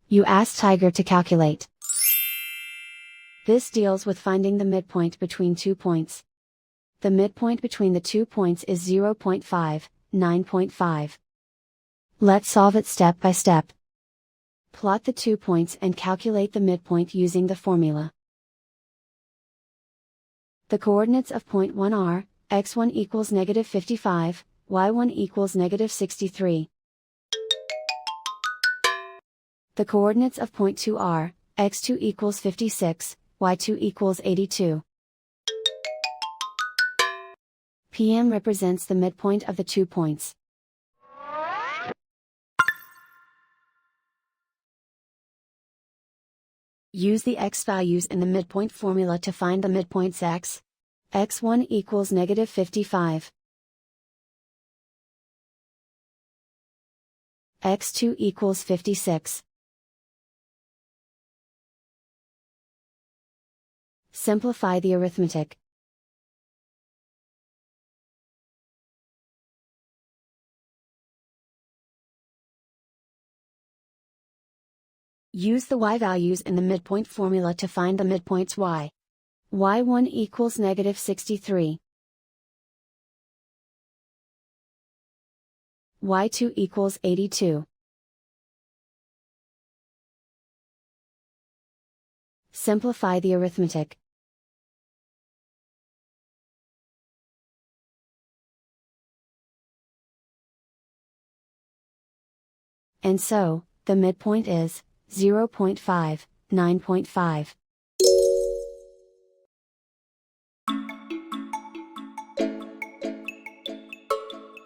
You ask Tiger to calculate. This deals with finding the midpoint between 2 points. The midpoint between the 2 points is 0.5, 9.5. Let's solve it step by step. Plot the 2 points and calculate the midpoint using the formula. The coordinates of point 1 are, x1 equals -55, y1 equals -63. The coordinates of point 2 are, x2 equals 56, y2 equals 82. PM represents the midpoint of the 2 points. Use the x values in the midpoint formula to find the midpoints x. x1 equals -55. x2 equals 56. Simplify the arithmetic. Use the y values in the midpoint formula to find the midpoints y. y1 equals -63. y2 equals 82. Simplify the arithmetic. And so, the midpoint is 0.5, 9.5.